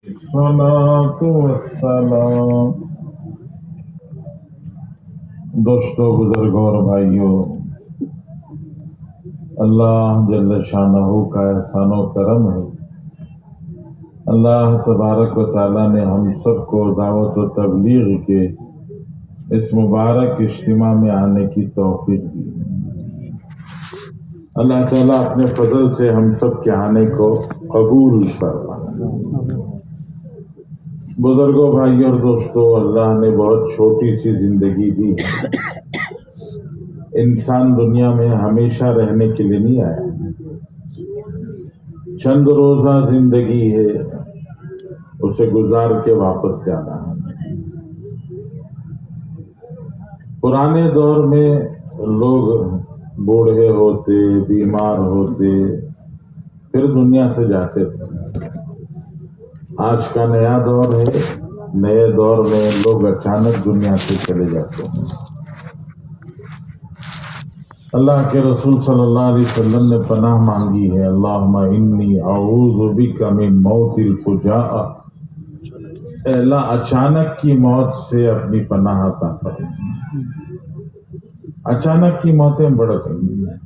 الصلاة والسلام. دوستو، بزرگوں اور بھائیوں، اللہ جل شانہ کا احسان و کرم ہے. اللہ تبارک و تعالیٰ نے ہم سب کو دعوت و تبلیغ کے اس مبارک اجتماع میں آنے کی توفیق دی. اللہ تعالیٰ اپنے فضل سے ہم سب کے آنے کو قبول فرمائے. بزرگوں، بھائیوں اور دوستو، اللہ نے بہت چھوٹی سی زندگی دی ہے. انسان دنیا میں ہمیشہ رہنے کے لیے نہیں آیا. چند روزہ زندگی ہے، اسے گزار کے واپس جانا ہے. پرانے دور میں لوگ بوڑھے ہوتے، بیمار ہوتے، پھر دنیا سے جاتے تھے. آج کا نیا دور ہے، نئے دور میں لوگ اچانک دنیا سے چلے جاتے ہیں. اللہ کے رسول صلی اللہ علیہ وسلم نے پناہ مانگی ہے، اللہم انی اعوذ بک من موت الفجاء. اے اللہ، اچانک کی موت سے اپنی پناہ عطا فرما. اچانک کی موتیں بڑھ گئی ہیں.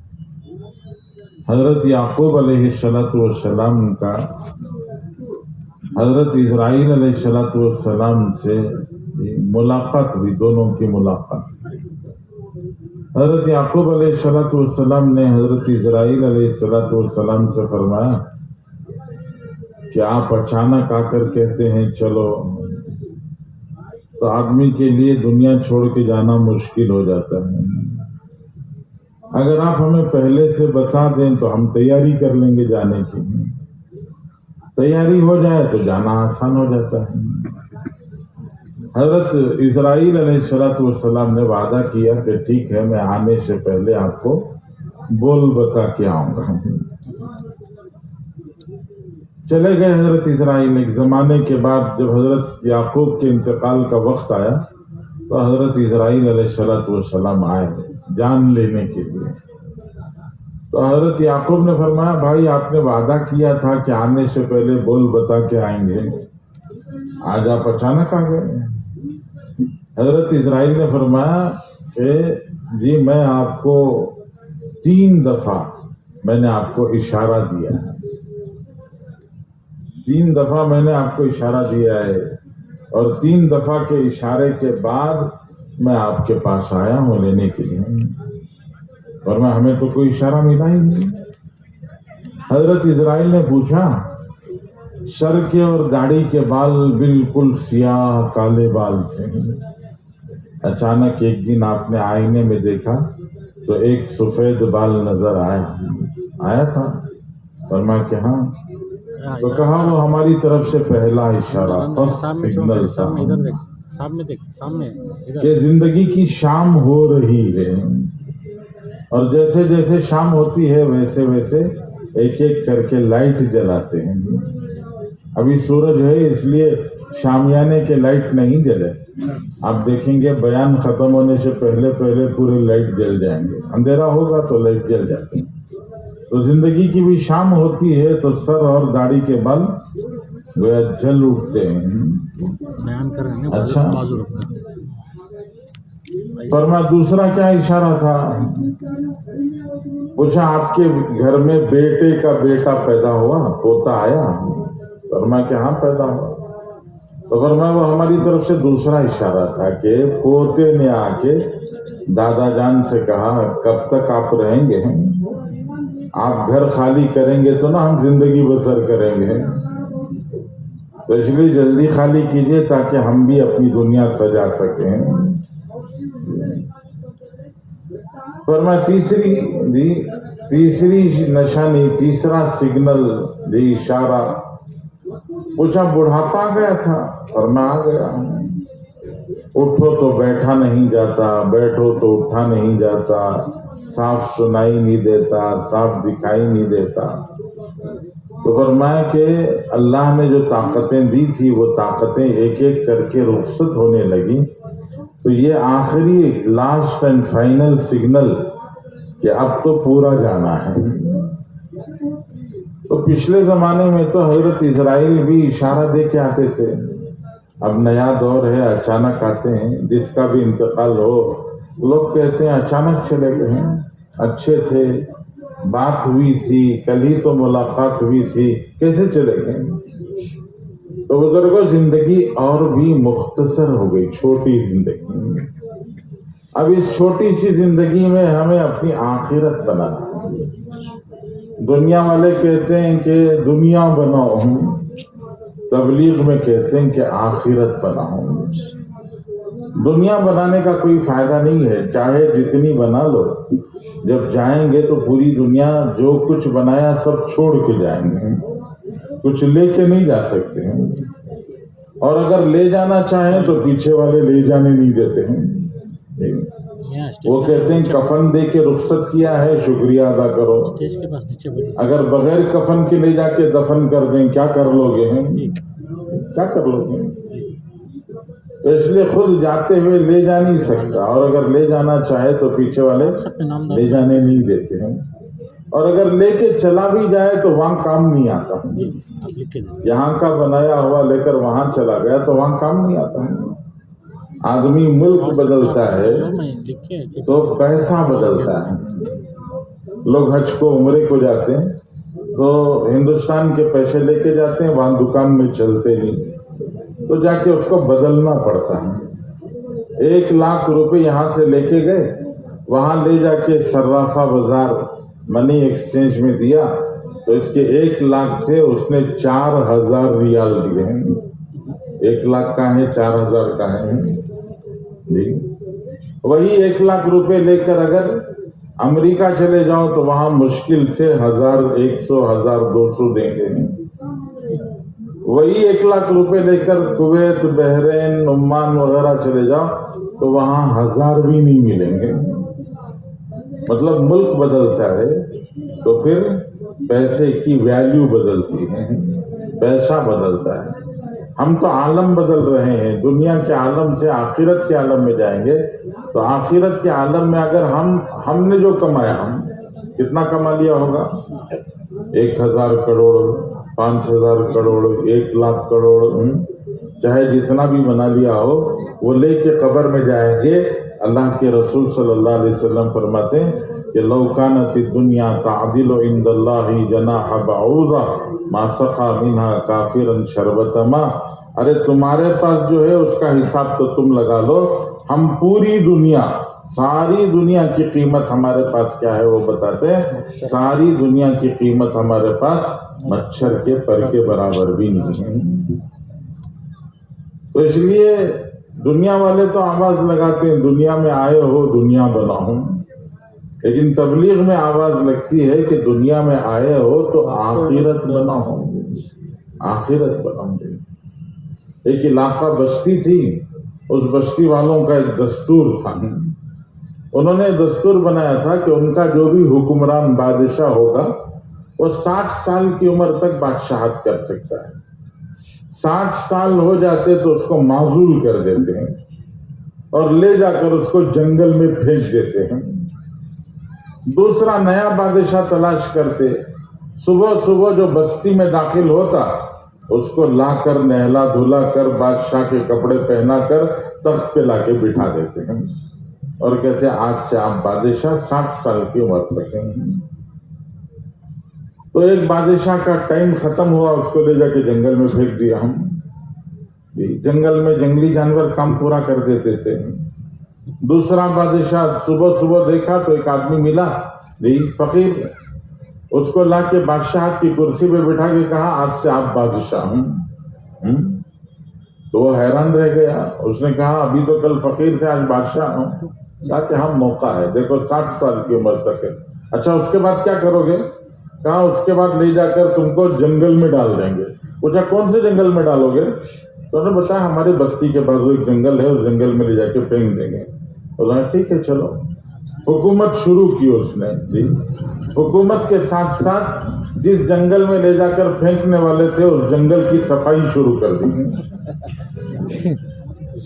حضرت یعقوب علیہ السلام کا حضرت اسرائیل علیہ السلام سے ملاقات ہوئی، دونوں کی ملاقات. حضرت یعقوب علیہ السلام نے حضرت اسرائیل علیہ السلام سے فرمایا کہ آپ اچانک آ کر کہتے ہیں چلو، تو آدمی کے لیے دنیا چھوڑ کے جانا مشکل ہو جاتا ہے. اگر آپ ہمیں پہلے سے بتا دیں تو ہم تیاری کر لیں گے جانے کی. تیاری ہو جائے تو جانا آسان ہو جاتا ہے. حضرت اسرائیل علیہ السلام نے وعدہ کیا کہ ٹھیک ہے، میں آنے سے پہلے آپ کو بول بتا کے آؤں گا. چلے گئے حضرت اسرائیل. ایک زمانے کے بعد جب حضرت یعقوب کے انتقال کا وقت آیا تو حضرت اسرائیل علیہ السلام آئے جان لینے کے لیے. تو حضرت یعقوب نے فرمایا، بھائی آپ نے وعدہ کیا تھا کہ آنے سے پہلے بول بتا کے آئیں گے، آج آپ اچانک آ گئے. حضرت اسرائیل نے فرمایا کہ جی میں آپ کو 3 دفعہ میں نے آپ کو اشارہ دیا ہے. 3 دفعہ میں نے آپ کو اشارہ دیا ہے، اور 3 دفعہ کے اشارے کے بعد میں آپ کے پاس آیا ہوں لینے کے لیے. ورنہ ہمیں تو کوئی اشارہ ملا ہی نہیں. حضرت اسرائیل نے پوچھا، سر کے اور داڑھی کے بال بالکل سیاہ کالے بال تھے. اچانک ایک دن آپ نے آئینے میں دیکھا تو ایک سفید بال نظر آیا تھا. فرمایا کہ ہاں. تو کہا وہ ہماری طرف سے پہلا اشارہ، فرسٹ سگنل تھا کہ زندگی کی شام ہو رہی ہے. اور جیسے جیسے شام ہوتی ہے ویسے ویسے ایک ایک کر کے لائٹ جلاتے ہیں. ابھی سورج ہے اس لیے شامیانے کے لائٹ نہیں جلے. آپ دیکھیں گے بیان ختم ہونے سے پہلے پہلے پورے لائٹ جل جائیں گے. اندھیرا ہوگا تو لائٹ جل جاتے ہیں. تو زندگی کی بھی شام ہوتی ہے تو سر اور داڑھی کے بال گویا جل اٹھتے ہیں. بیان کر رہے ہیں. اچھا، فرمایا دوسرا کیا اشارہ تھا؟ پوچھا آپ کے گھر میں بیٹے کا بیٹا پیدا ہوا، پوتا آیا؟ فرمایا کہ ہاں پیدا ہوا. تو فرمایا وہ ہماری طرف سے دوسرا اشارہ تھا کہ پوتے نے آ کے دادا جان سے کہا کب تک آپ رہیں گے؟ آپ گھر خالی کریں گے تو نا ہم زندگی بسر کریں گے. تو اس لیے جلدی خالی کیجئے تاکہ ہم بھی اپنی دنیا سجا سکیں. فرمایا تیسری نشانی، تیسرا سگنل، اشارہ. پوچھا بڑھاپا آ گیا تھا؟ فرمایا آ گیا. اٹھو تو بیٹھا نہیں جاتا، بیٹھو تو اٹھا نہیں جاتا، صاف سنائی نہیں دیتا، صاف دکھائی نہیں دیتا. تو فرمایا کہ اللہ نے جو طاقتیں دی تھی وہ طاقتیں ایک ایک کر کے رخصت ہونے لگی. تو یہ آخری لاسٹ اینڈ فائنل سگنل کہ اب تو پورا جانا ہے. تو پچھلے زمانے میں تو حضرت اسرائیل بھی اشارہ دے کے آتے تھے. اب نیا دور ہے، اچانک آتے ہیں. جس کا بھی انتقال ہو لوگ کہتے ہیں اچانک چلے گئے ہیں، اچھے تھے، بات ہوئی تھی، کل ہی تو ملاقات ہوئی تھی، کیسے چلے گئے؟ تو بزرگوں زندگی اور بھی مختصر ہو گئی، چھوٹی زندگی. اب اس چھوٹی سی زندگی میں ہمیں اپنی آخرت بنانا. دنیا والے کہتے ہیں کہ دنیا بناؤ، تبلیغ میں کہتے ہیں کہ آخرت بناؤ. دنیا بنانے کا کوئی فائدہ نہیں ہے، چاہے جتنی بنا لو، جب جائیں گے تو پوری دنیا جو کچھ بنایا سب چھوڑ کے جائیں گے، کچھ لے کے نہیں جا سکتے ہیں. اور اگر لے جانا چاہیں تو پیچھے والے لے جانے نہیں دیتے ہیں. وہ کہتے ہیں کفن دے کے رخصت کیا ہے، شکریہ ادا کرو. اگر بغیر کفن کے لے جا کے دفن کر دیں کیا کر لو گے؟ کیا کر لو گے؟ تو اس لیے خود جاتے ہوئے لے جا نہیں سکتا، اور اگر لے جانا چاہے تو پیچھے والے لے جانے نہیں دیتے ہیں. اور اگر لے کے چلا بھی جائے تو وہاں کام نہیں آتا. یہاں کا بنایا ہوا لے کر وہاں چلا گیا تو وہاں کام نہیں آتا. آدمی ملک بدلتا ہے تو پیسہ بدلتا ہے. لوگ حج کو عمرے کو جاتے ہیں تو ہندوستان کے پیسے لے کے جاتے ہیں، وہاں دکان میں چلتے نہیں تو جا کے اس کو بدلنا پڑتا ہے. 1,00,000 روپے یہاں سے لے کے گئے، وہاں لے جا کے صرافہ بازار منی ایکسچینج میں دیا تو اس کے 1,00,000 تھے، اس نے 4,000 ریال دیے ہیں. 1,00,000 کا ہے، 4,000 کا ہے. وہی 1,00,000 روپے لے کر اگر امریکہ چلے جاؤ تو وہاں مشکل سے 1,100 1,200 دیں گے. وہی 1,00,000 روپے لے کر کویت، بحرین، عمان وغیرہ چلے جاؤ تو وہاں 1,000 بھی نہیں ملیں گے. مطلب ملک بدلتا ہے تو پھر پیسے کی ویلیو بدلتی ہے، پیسہ بدلتا ہے. ہم تو عالم بدل رہے ہیں، دنیا کے عالم سے آخرت کے عالم میں جائیں گے تو آخرت کے عالم میں اگر ہم نے جو کمایا، ہم کتنا کما لیا ہوگا؟ 1,000 کروڑ، 5,000 کروڑ، 1,00,000 کروڑ، چاہے جتنا بھی بنا لیا ہو، وہ لے کے قبر میں جائیں گے. اللہ کے رسول صلی اللہ علیہ وسلم فرماتے ہیں کہ لو کانت الدنیا تعدل عند اللہ جناح بعوضہ ما سقى منها کافرا شربة ماء. ارے تمہارے پاس جو ہے اس کا حساب تو تم لگا لو. ہم پوری دنیا، ساری دنیا کی قیمت ہمارے پاس کیا ہے وہ بتاتے ہیں. ساری دنیا کی قیمت ہمارے پاس مچھر کے پر کے برابر بھی نہیں ہے. تو اس لیے دنیا والے تو آواز لگاتے ہیں دنیا میں آئے ہو دنیا بناؤ، لیکن تبلیغ میں آواز لگتی ہے کہ دنیا میں آئے ہو تو آخرت بناؤ، آخرت بناؤ. ایک علاقہ بستی تھی، اس بستی والوں کا ایک دستور تھا. انہوں نے دستور بنایا تھا کہ ان کا جو بھی حکمران بادشاہ ہوگا وہ 60 سال کی عمر تک بادشاہت کر سکتا ہے. 60 سال ہو جاتے تو اس کو معزول کر دیتے ہیں اور لے جا کر اس کو جنگل میں پھینک دیتے ہیں. دوسرا نیا بادشاہ تلاش کرتے. صبح صبح جو بستی میں داخل ہوتا اس کو لا کر نہلا دھلا کر بادشاہ کے کپڑے پہنا کر تخت پہ لا کے بٹھا دیتے ہیں اور کہتے ہیں آج سے آپ بادشاہ 60 سال کی عمر تک ہیں. تو ایک بادشاہ کا ٹائم ختم ہوا، اس کو لے جا کے جنگل میں پھینک دیا. ہم جنگل میں جنگلی جانور کام پورا کر دیتے تھے. دوسرا بادشاہ صبح صبح دیکھا تو ایک آدمی ملا فقیر، اس کو لا کے بادشاہت کی کرسی پہ بٹھا کے کہا آج سے آپ بادشاہ ہوں. تو وہ حیران رہ گیا. اس نے کہا ابھی تو کل فقیر تھے، آج بادشاہ ہوں. کہا کہ ہم موقع ہے، دیکھو 60 سال کی عمر تک ہے. اچھا اس کے بعد کیا کرو گے؟ کہا اس کے بعد لے جا کر تم کو جنگل میں ڈال دیں گے. پوچھا کون سے جنگل میں ڈالو گے؟ تو انہوں نے بتایا ہماری بستی کے بازو ایک جنگل ہے، اس جنگل میں لے جا کے پھینک دیں گے. انہوں نے ٹھیک ہے چلو. حکومت شروع کی اس نے. حکومت کے ساتھ ساتھ جس جنگل میں لے جا کر پھینکنے والے تھے اس جنگل کی صفائی شروع کر دی.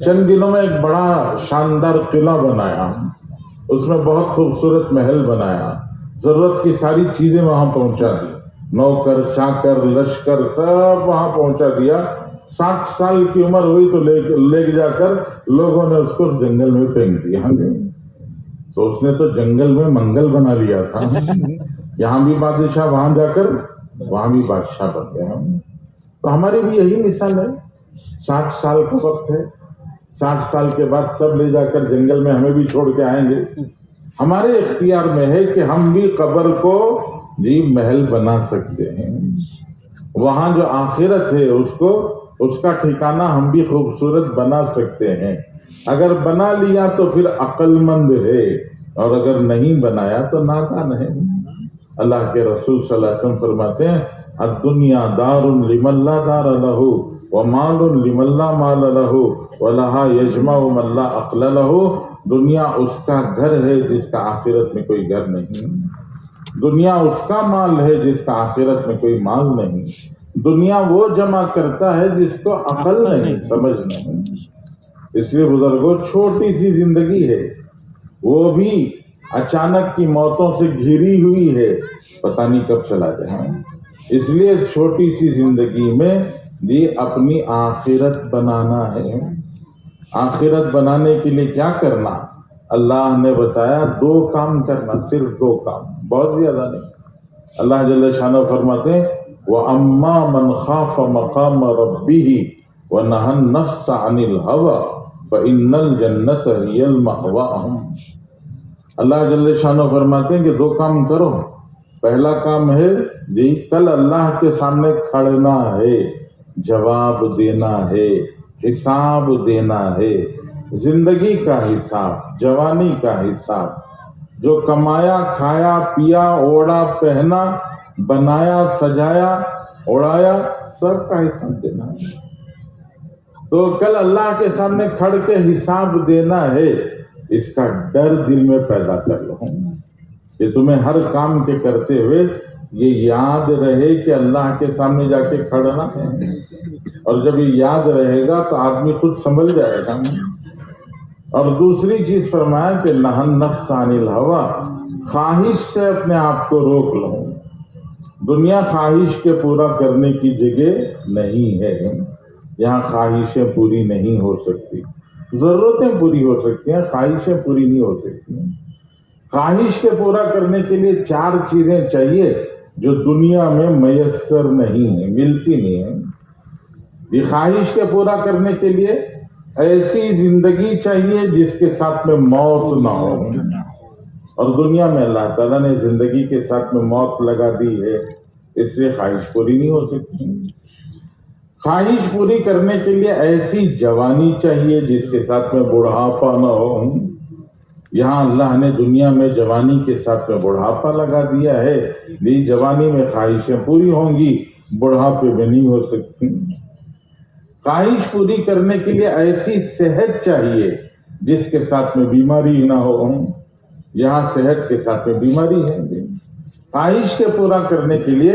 چند دنوں میں ایک بڑا شاندار قلعہ بنایا، اس میں بہت خوبصورت محل بنایا، ضرورت کی ساری چیزیں وہاں پہنچا دی. نوکر چاکر لشکر سب وہاں پہنچا دیا. 60 سال کی عمر ہوئی تو لے جا کر لوگوں نے اس کو جنگل میں پھینک دیا. تو اس نے تو جنگل میں منگل بنا لیا تھا. یہاں بھی بادشاہ، وہاں جا کر وہاں بھی بادشاہ بن گیا. تو ہماری بھی یہی مثال ہے. 60 سال کا وقت ہے، 60 سال کے بعد سب لے جا کر جنگل میں ہمیں بھی چھوڑ کے آئیں گے. ہمارے اختیار میں ہے کہ ہم بھی قبر کو محل بنا سکتے ہیں. وہاں جو آخرت ہے اس کا ٹھکانہ ہم بھی خوبصورت بنا سکتے ہیں. اگر بنا لیا تو پھر عقل مند ہے، اور اگر نہیں بنایا تو نادان ہے. اللہ کے رسول صلی اللہ علیہ وسلم فرماتے ہیں الدنیا دار لمن لا دار لہ ومال لمن لا مال لہ ولہا یجمع من لا عقل لہ. دنیا اس کا گھر ہے جس کا آخرت میں کوئی گھر نہیں. دنیا اس کا مال ہے جس کا آخرت میں کوئی مال نہیں. دنیا وہ جمع کرتا ہے جس کو عقل نہیں، سمجھ نہیں. اس لیے بزرگوں، چھوٹی سی زندگی ہے، وہ بھی اچانک کی موتوں سے گھری ہوئی ہے، پتہ نہیں کب چلا جائے. اس لیے چھوٹی سی زندگی میں اپنی آخرت بنانا ہے. آخرت بنانے کے لیے کیا کرنا؟ اللہ نے بتایا 2 کام کرنا، صرف 2 کام، بہت زیادہ نہیں. اللہ جل شانہ فرماتے ہیں وَأَمَّا مَنْ خَافَ مَقَامَ رَبِّهِ وَنَهَى النَّفْسَ عَنِ الْهَوَىٰ فَإِنَّ الْجَنَّةَ هِيَ الْمَأْوَىٰ. اللہ جل شانہ فرماتے ہیں کہ 2 کام کرو. پہلا کام ہے کل اللہ کے سامنے کھڑنا ہے، جواب دینا ہے، حساب دینا ہے. زندگی کا حساب، جوانی کا حساب، جو کمایا کھایا پیا اوڑا پہنا بنایا سجایا اڑایا، سب کا حساب دینا ہے. تو کل اللہ کے سامنے کھڑ کے حساب دینا ہے. اس کا ڈر دل میں پیدا کر لو کہ تمہیں ہر کام کے کرتے ہوئے یہ یاد رہے کہ اللہ کے سامنے جا کے کھڑنا ہے. اور جب یہ یاد رہے گا تو آدمی خود سنبھل جائے گا. اور دوسری چیز فرمایا کہ نہى النفس عن الهوى، خواہش سے اپنے آپ کو روک لو. دنیا خواہش کے پورا کرنے کی جگہ نہیں ہے. یہاں خواہشیں پوری نہیں ہو سکتی. ضرورتیں پوری ہو سکتی ہیں، خواہشیں پوری نہیں ہو سکتی. خواہش کے پورا کرنے کے لیے 4 چیزیں چاہیے جو دنیا میں میسر نہیں ہیں، ملتی نہیں ہیں. یہ خواہش کے پورا کرنے کے لیے ایسی زندگی چاہیے جس کے ساتھ میں موت نہ ہو. اور دنیا میں اللہ تعالیٰ نے زندگی کے ساتھ میں موت لگا دی ہے، اس لیے خواہش پوری نہیں ہو سکتی. خواہش پوری کرنے کے لیے ایسی جوانی چاہیے جس کے ساتھ میں بڑھاپا نہ ہو. یہاں اللہ نے دنیا میں جوانی کے ساتھ میں بڑھاپا لگا دیا ہے. جوانی میں خواہشیں پوری ہوں گی، بڑھاپے میں نہیں ہو سکتی. خواہش پوری کرنے کے لیے ایسی صحت چاہیے جس کے ساتھ میں بیماری نہ ہو. یہاں صحت کے ساتھ میں بیماری ہے. خواہش کے پورا کرنے کے لیے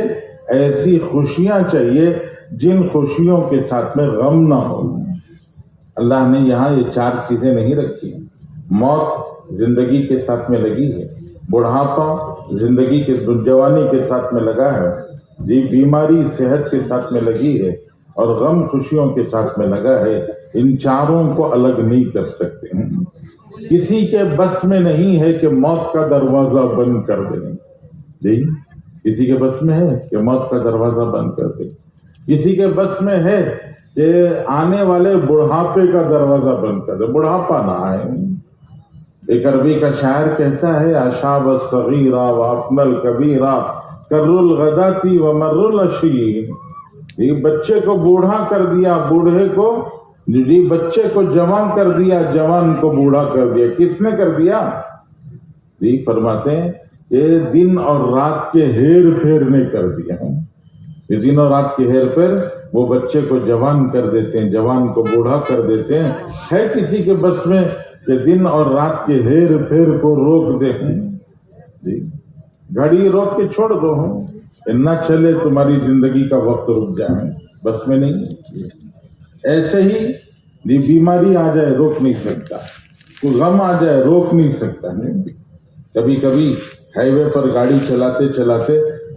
ایسی خوشیاں چاہیے جن خوشیوں کے ساتھ میں غم نہ ہو. اللہ نے یہاں یہ 4 چیزیں نہیں رکھی. موت زندگی کے ساتھ میں لگی ہے، بڑھاپا زندگی کے جوانی کے ساتھ میں لگا ہے، بیماری صحت کے ساتھ میں لگی ہے، اور غم خوشیوں کے ساتھ میں لگا ہے. ان 4 کو الگ نہیں کر سکتے. کسی کے بس میں نہیں ہے کہ موت کا دروازہ بند کر دیں. کسی کے بس میں ہے کہ موت کا دروازہ بند کر دیں. کسی کے بس میں ہے کہ آنے والے بڑھاپے کا دروازہ بند کر دے، بڑھاپا نہ آئے. ایک عربی کا شاعر کہتا ہے اشاب الصغیرہ وافن الکبیرہ کر الغداتی ومر العشی. بچے کو بوڑھا کر دیا، بوڑھے کو بچے کو جوان کر دیا، جوان کو بوڑھا کر دیا. کس نے کر دیا؟ فرماتے ہیں کہ دن اور رات کے ہیر پھیر نے کر دیا. یہ دن اور رات کے ہیر پھیر وہ بچے کو جوان کر دیتے ہیں، جوان کو بوڑھا کر دیتے ہیں. ہے کسی کے بس میں کہ دن اور رات کے ہیر پھیر کو روک دے؟ گھڑی روک کے چھوڑ دو، نہ چلے تمہاری زندگی کا وقت رک جائے، بس میں نہیں. ایسے ہی بیماری آ جائے روک نہیں سکتا، کوئی غم آ جائے روک نہیں سکتا. کبھی کبھی ہائی وے پر گاڑی چلاتے چلاتے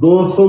200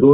2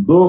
2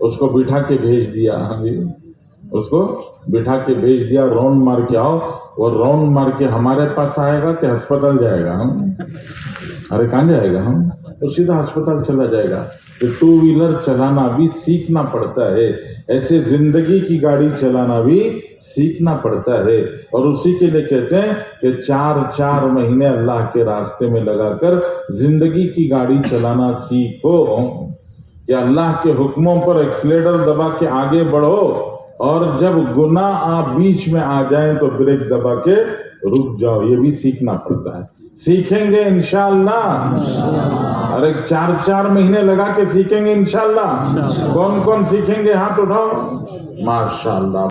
اس کو بٹھا کے بھیج دیا. ہاں جی اس کو بٹھا کے بھیج دیا, راؤنڈ مار کے آؤ. اور راؤنڈ مار کے ہمارے پاس آئے گا کہ ہسپتال جائے گا؟ ہم ارے کہاں جائے گا؟ ہم تو سیدھا ہسپتال چلا جائے گا. کہ ٹو ویلر چلانا بھی سیکھنا پڑتا ہے, ایسے زندگی کی گاڑی چلانا بھی سیکھنا پڑتا ہے. اور اسی کے لیے کہتے ہیں کہ 4 مہینے اللہ کے راستے میں لگا کر زندگی کی گاڑی چلانا سیکھو, کہ اللہ کے حکموں پر ایکسیلیٹر دبا کے آگے بڑھو, اور جب گناہ آپ بیچ میں آ جائیں تو بریک دبا کے رک جاؤ. یہ بھی سیکھنا پڑتا ہے. سیکھیں گے انشاءاللہ. ارے 4 مہینے لگا کے سیکھیں گے انشاءاللہ. کون کون سیکھیں گے؟ ہاتھ اٹھاؤ. ماشاءاللہ.